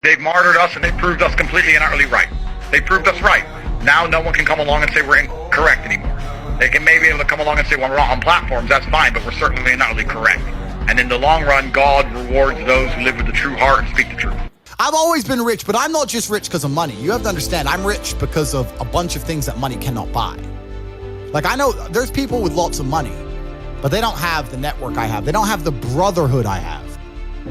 They've martyred us and they proved us completely and utterly right. They proved us right. Now no one can come along and say we're incorrect anymore. They can maybe able to come along and say, well, we're not on platforms, that's fine, but we're certainly and utterly correct. And in the long run, God rewards those who live with the true heart and speak the truth. I've always been rich, but I'm not just rich because of money. You have to understand, I'm rich because of a bunch of things that money cannot buy. Like, I know there's people with lots of money, but they don't have the network I have. They don't have the brotherhood I have.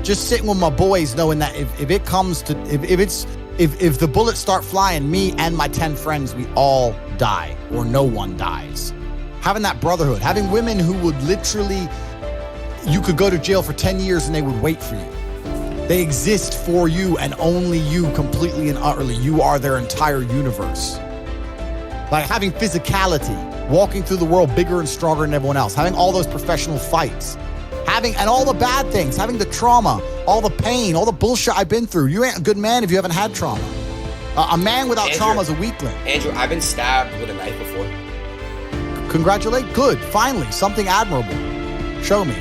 Just sitting with my boys, knowing that if it comes to, if the bullets start flying, me and my 10 friends, we all die or no one dies. Having that brotherhood, having women who would literally, you could go to jail for 10 years and they would wait for you. They exist for you and only you, completely and utterly. You are their entire universe. Like having physicality, walking through the world bigger and stronger than everyone else, having all those professional fights, and all the bad things, having the trauma, all the pain, all the bullshit I've been through. You ain't a good man if you haven't had trauma. A man without trauma is a weakling. Andrew, I've been stabbed with a knife before. Congratulate. Good. Finally, something admirable. Show me.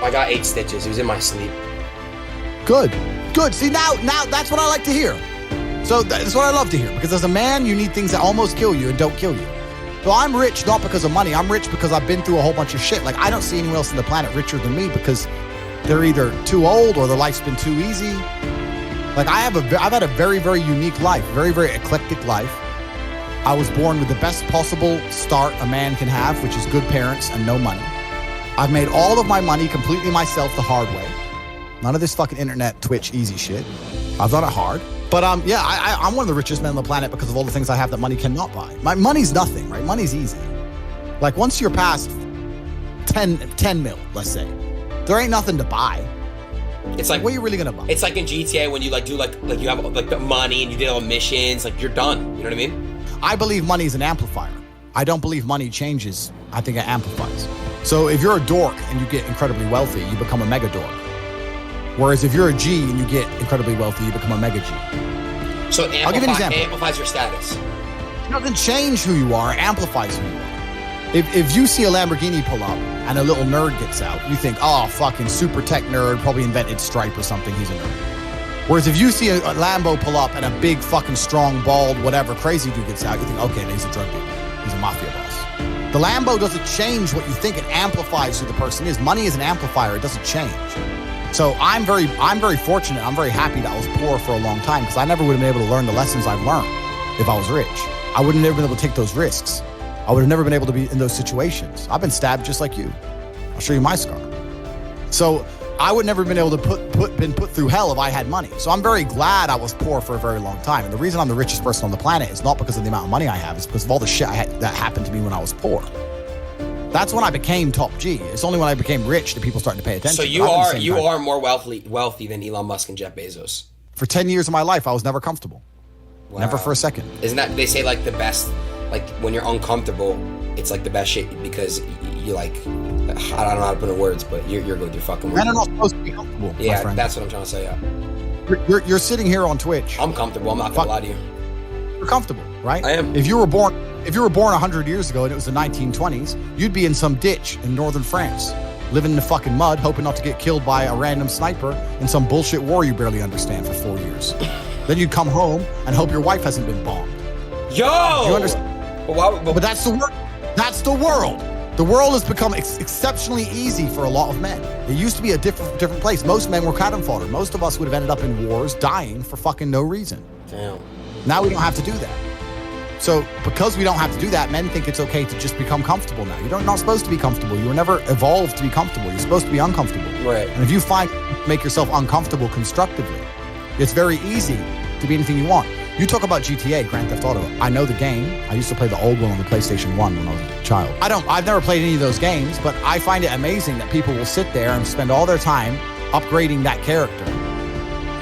I got 8 stitches. It was in my sleep. Good. Good. See, now that's what I like to hear. So that's what I love to hear. Because as a man, you need things that almost kill you and don't kill you. So I'm rich not because of money. I'm rich because I've been through a whole bunch of shit. Like, I don't see anyone else on the planet richer than me because they're either too old or their life's been too easy. Like, I've had a very, very unique life, very, very eclectic life. I was born with the best possible start a man can have, which is good parents and no money. I've made all of my money completely myself the hard way. None of this fucking internet, Twitch, easy shit. I've done it hard. But yeah, I'm one of the richest men on the planet because of all the things I have that money cannot buy. My money's nothing, right? Money's easy. Like, once you're past 10 mil, let's say, there ain't nothing to buy. It's like, what are you really gonna buy? It's like in GTA when you do you have like the money and you did all the missions, like you're done. You know what I mean? I believe money is an amplifier. I don't believe money changes. I think it amplifies. So if you're a dork and you get incredibly wealthy, you become a mega dork. Whereas if you're a G and you get incredibly wealthy, you become a mega G. So I'll give you an example. It amplifies your status. It doesn't change who you are, it amplifies who you are. If you see a Lamborghini pull up and a little nerd gets out, you think, oh, fucking super tech nerd, probably invented Stripe or something, he's a nerd. Whereas if you see a Lambo pull up and a big fucking strong, bald, whatever crazy dude gets out, you think, okay, he's a drug dealer, he's a mafia boss. The Lambo doesn't change what you think, it amplifies who the person is. Money is an amplifier, it doesn't change. So I'm very fortunate. I'm very happy that I was poor for a long time because I never would have been able to learn the lessons I've learned if I was rich. I would have never been able to take those risks. I would have never been able to be in those situations. I've been stabbed just like you. I'll show you my scar. So I would never have been able to been put through hell if I had money. So I'm very glad I was poor for a very long time. And the reason I'm the richest person on the planet is not because of the amount of money I have. It's because of all the shit that happened to me when I was poor. That's when I became top G. It's only when I became rich that people started to pay attention. So you are more wealthy than Elon Musk and Jeff Bezos. For 10 years of my life, I was never comfortable. Wow. Never for a second. Isn't that, they say like the best, like when you're uncomfortable, it's like the best shit because you like, I don't know how to put it in words, but you're good with your fucking words. Men are not supposed to be comfortable. Yeah, that's what I'm trying to say, yeah. You're sitting here on Twitch. I'm comfortable, I'm not gonna lie to you. You're comfortable, right? I am. If you were born 100 years ago and it was the 1920s, you'd be in some ditch in northern France, living in the fucking mud, hoping not to get killed by a random sniper in some bullshit war you barely understand for 4 years. Then you'd come home and hope your wife hasn't been bombed. Yo! You understand? But that's the world. That's the world. The world has become exceptionally easy for a lot of men. It used to be a different place. Most men were cannon fodder. Most of us would have ended up in wars, dying for fucking no reason. Damn. Now we don't have to do that. So because we don't have to do that, men think it's okay to just become comfortable now. You're not supposed to be comfortable. You were never evolved to be comfortable. You're supposed to be uncomfortable. Right. And if you make yourself uncomfortable constructively, it's very easy to be anything you want. You talk about GTA, Grand Theft Auto. I know the game. I used to play the old one on the PlayStation 1 when I was a child. I've never played any of those games, but I find it amazing that people will sit there and spend all their time upgrading that character,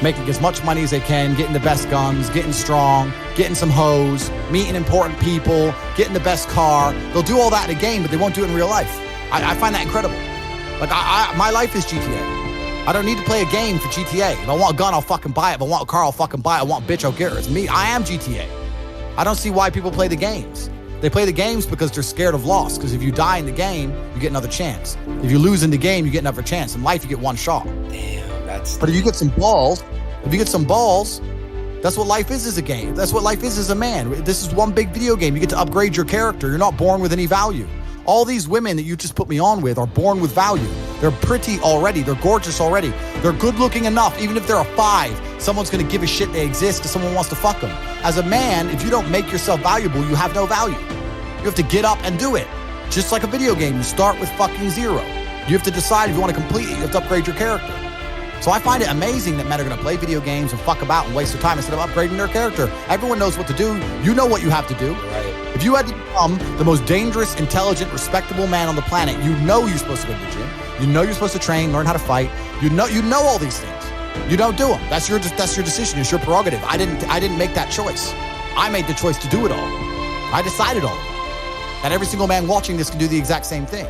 making as much money as they can, getting the best guns, getting strong, getting some hoes, meeting important people, getting the best car. They'll do all that in a game, but they won't do it in real life. I find that incredible. Like, my life is GTA. I don't need to play a game for GTA. If I want a gun, I'll fucking buy it. If I want a car, I'll fucking buy it. I want a bitch, I'll get her. It's me. I am GTA. I don't see why people play the games. They play the games because they're scared of loss. Because if you die in the game, you get another chance. If you lose in the game, you get another chance. In life, you get one shot. Damn, But if you get some balls If you get some balls, that's what life is as a game. That's what life is as a man. This is one big video game. You get to upgrade your character. You're not born with any value. All these women that you just put me on with are born with value. They're pretty already. They're gorgeous already. They're good looking enough. Even if they're a 5, someone's going to give a shit they exist because someone wants to fuck them. As a man, if you don't make yourself valuable, you have no value. You have to get up and do it. Just like a video game, you start with fucking 0. You have to decide if you want to complete it. You have to upgrade your character. So I find it amazing that men are going to play video games and fuck about and waste their time instead of upgrading their character. Everyone knows what to do. You know what you have to do. Right. If you had to become the most dangerous, intelligent, respectable man on the planet, you know you're supposed to go to the gym. You know you're supposed to train, learn how to fight. You know all these things. You don't do them. That's your decision. It's your prerogative. I didn't make that choice. I made the choice to do it all. I decided all of it. And every single man watching this can do the exact same thing.